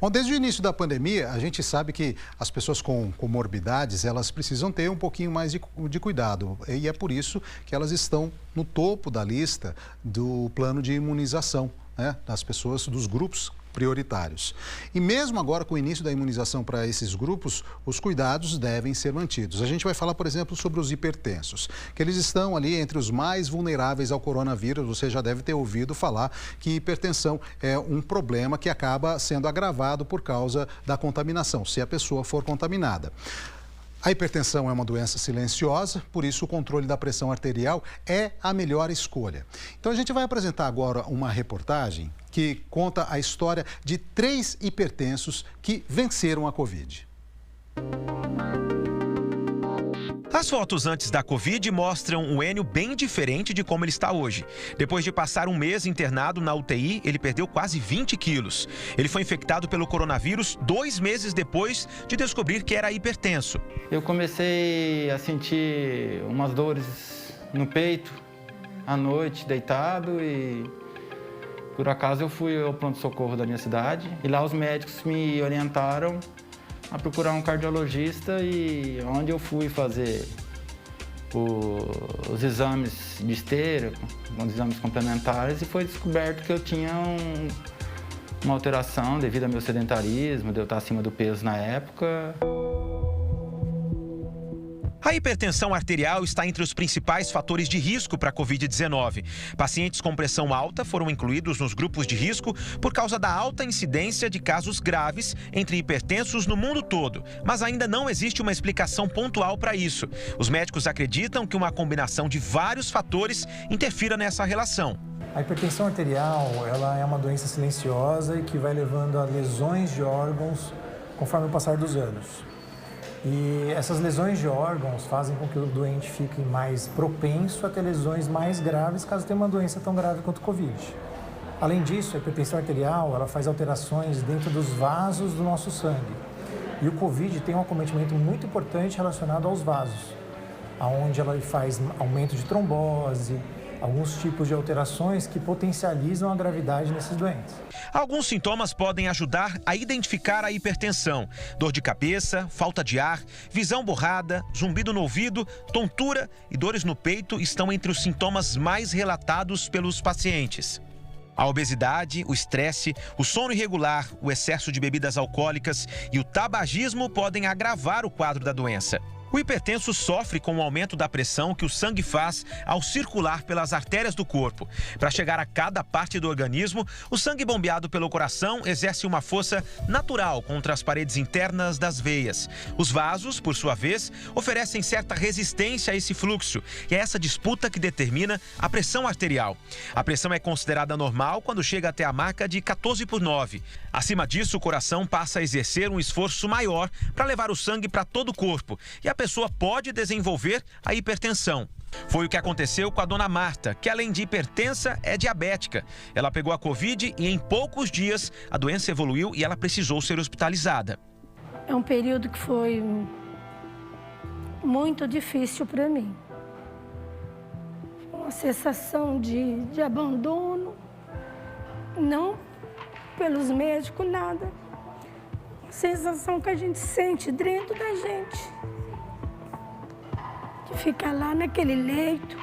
Bom, desde o início da pandemia, a gente sabe que as pessoas com comorbidades, elas precisam ter um pouquinho mais de cuidado. E é por isso que elas estão no topo da lista do plano de imunização, né, das pessoas, dos grupos prioritários. E mesmo agora, com o início da imunização para esses grupos, os cuidados devem ser mantidos. A gente vai falar, por exemplo, sobre os hipertensos, que eles estão ali entre os mais vulneráveis ao coronavírus. Você já deve ter ouvido falar que hipertensão é um problema que acaba sendo agravado por causa da contaminação, se a pessoa for contaminada. A hipertensão é uma doença silenciosa, por isso o controle da pressão arterial é a melhor escolha. Então a gente vai apresentar agora uma reportagem que conta a história de 3 hipertensos que venceram a Covid. As fotos antes da Covid mostram o Enio bem diferente de como ele está hoje. Depois de passar um mês internado na UTI, ele perdeu quase 20 quilos. Ele foi infectado pelo coronavírus 2 meses depois de descobrir que era hipertenso. Eu comecei a sentir umas dores no peito, à noite, deitado, e por acaso eu fui ao pronto-socorro da minha cidade. E lá os médicos me orientaram a procurar um cardiologista, e onde eu fui fazer os exames de esteira, os exames complementares, e foi descoberto que eu tinha uma alteração devido ao meu sedentarismo, de eu estar acima do peso na época. A hipertensão arterial está entre os principais fatores de risco para a Covid-19. Pacientes com pressão alta foram incluídos nos grupos de risco por causa da alta incidência de casos graves entre hipertensos no mundo todo. Mas ainda não existe uma explicação pontual para isso. Os médicos acreditam que uma combinação de vários fatores interfira nessa relação. A hipertensão arterial, ela é uma doença silenciosa e que vai levando a lesões de órgãos conforme o passar dos anos. E essas lesões de órgãos fazem com que o doente fique mais propenso a ter lesões mais graves caso tenha uma doença tão grave quanto o Covid. Além disso, a hipertensão arterial ela faz alterações dentro dos vasos do nosso sangue. E o Covid tem um acometimento muito importante relacionado aos vasos, onde ela faz aumento de trombose, alguns tipos de alterações que potencializam a gravidade nesses doentes. Alguns sintomas podem ajudar a identificar a hipertensão. Dor de cabeça, falta de ar, visão borrada, zumbido no ouvido, tontura e dores no peito estão entre os sintomas mais relatados pelos pacientes. A obesidade, o estresse, o sono irregular, o excesso de bebidas alcoólicas e o tabagismo podem agravar o quadro da doença. O hipertenso sofre com o aumento da pressão que o sangue faz ao circular pelas artérias do corpo. Para chegar a cada parte do organismo, o sangue bombeado pelo coração exerce uma força natural contra as paredes internas das veias. Os vasos, por sua vez, oferecem certa resistência a esse fluxo, e é essa disputa que determina a pressão arterial. A pressão é considerada normal quando chega até a marca de 14/9. Acima disso, o coração passa a exercer um esforço maior para levar o sangue para todo o corpo, e a pessoa pode desenvolver a hipertensão. Foi o que aconteceu com a dona Marta, que além de hipertensa, é diabética. Ela pegou a Covid e em poucos dias a doença evoluiu e ela precisou ser hospitalizada. É um período que foi muito difícil para mim. Uma sensação de abandono, não pelos médicos, nada. Uma sensação que a gente sente dentro da gente. De ficar lá naquele leito.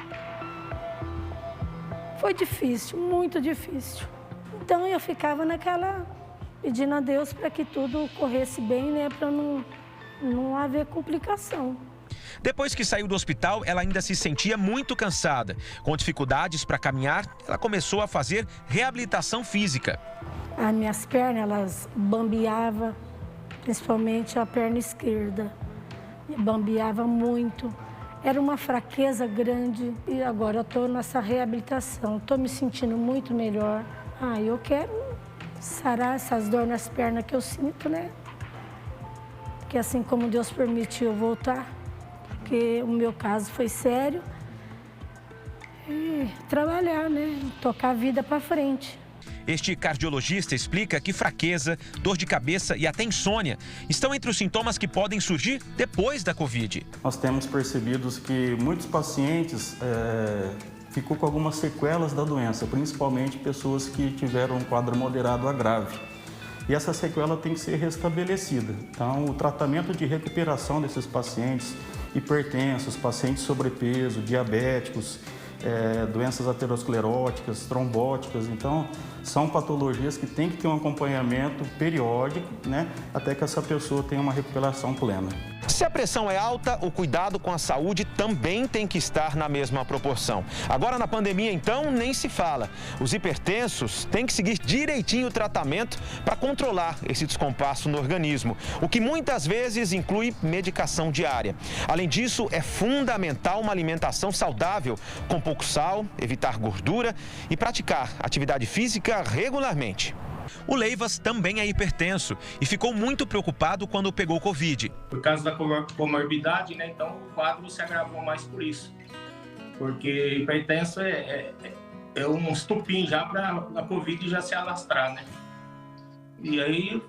Foi difícil, muito difícil. Então eu ficava naquela, pedindo a Deus para que tudo corresse bem, né? Para não haver complicação. Depois que saiu do hospital, ela ainda se sentia muito cansada. Com dificuldades para caminhar, ela começou a fazer reabilitação física. As minhas pernas, elas bambeavam, principalmente a perna esquerda. Bambeava muito. Era uma fraqueza grande e agora eu estou nessa reabilitação. Estou me sentindo muito melhor. Eu quero sarar essas dores nas pernas que eu sinto, né? Que assim como Deus permitiu eu voltar, porque o meu caso foi sério. E trabalhar, né? Tocar a vida para frente. Este cardiologista explica que fraqueza, dor de cabeça e até insônia estão entre os sintomas que podem surgir depois da Covid. Nós temos percebido que muitos pacientes ficou com algumas sequelas da doença, principalmente pessoas que tiveram um quadro moderado a grave. e essa sequela tem que ser restabelecida. Então, o tratamento de recuperação desses pacientes hipertensos, pacientes sobrepeso, diabéticos, doenças ateroscleróticas, trombóticas, então são patologias que têm que ter um acompanhamento periódico, né, até que essa pessoa tenha uma recuperação plena. Se a pressão é alta, o cuidado com a saúde também tem que estar na mesma proporção. Agora, na pandemia, então, nem se fala. Os hipertensos têm que seguir direitinho o tratamento para controlar esse descompasso no organismo, o que muitas vezes inclui medicação diária. Além disso, é fundamental uma alimentação saudável, com pouco sal, evitar gordura e praticar atividade física regularmente. O Leivas também é hipertenso e ficou muito preocupado quando pegou Covid. Por causa da comorbidade, né? Então o quadro se agravou mais por isso. Porque hipertenso é um estupim já para a Covid já se alastrar, né? E aí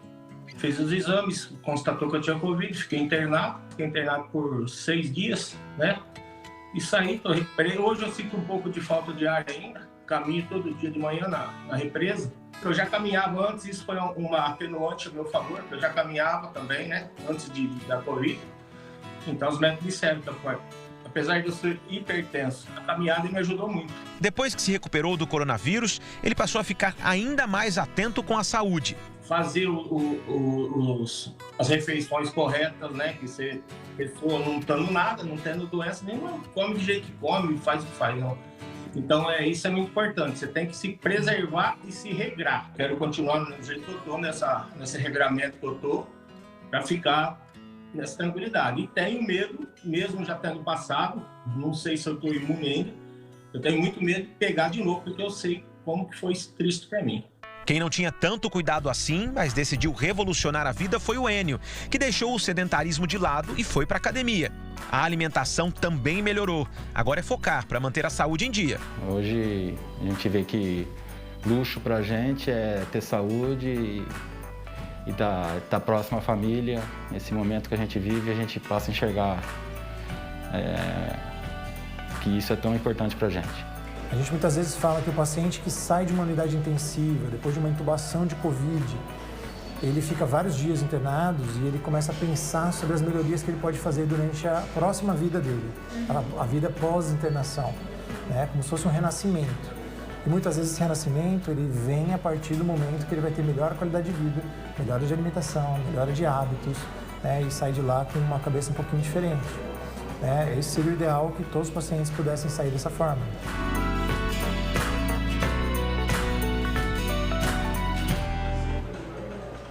fez os exames, constatou que eu tinha Covid, fiquei internado por 6 dias, né? E saí, recuperei. Hoje eu sinto um pouco de falta de ar ainda, caminho todo dia de manhã na represa. Eu já caminhava antes, isso foi uma atenuante a meu favor, eu já caminhava também, né, antes da Covid. Então os médicos disseram que, apesar de eu ser hipertenso, a caminhada me ajudou muito. Depois que se recuperou do coronavírus, ele passou a ficar ainda mais atento com a saúde. Fazer as refeições corretas, né, que você, pessoa não tendo nada, não tendo doença nenhuma, come do jeito que come, faz o que faz, não. Então, isso é muito importante. Você tem que se preservar e se regrar. Quero continuar do jeito que eu estou, nesse regramento que eu estou, para ficar nessa tranquilidade. E tenho medo, mesmo já tendo passado, não sei se eu estou imune ainda, eu tenho muito medo de pegar de novo, porque eu sei como que foi triste para mim. Quem não tinha tanto cuidado assim, mas decidiu revolucionar a vida foi o Enio, que deixou o sedentarismo de lado e foi para a academia. A alimentação também melhorou. Agora é focar para manter a saúde em dia. Hoje a gente vê que luxo para a gente é ter saúde e tá próximo à família. Nesse momento que a gente vive, a gente passa a enxergar que isso é tão importante para a gente. A gente muitas vezes fala que o paciente que sai de uma unidade intensiva, depois de uma intubação de Covid, ele fica vários dias internado e ele começa a pensar sobre as melhorias que ele pode fazer durante a próxima vida dele, a vida pós-internação, né? Como se fosse um renascimento. E muitas vezes esse renascimento ele vem a partir do momento que ele vai ter melhor qualidade de vida, melhora de alimentação, melhora de hábitos, né? E sai de lá com uma cabeça um pouquinho diferente. Esse seria o ideal, que todos os pacientes pudessem sair dessa forma.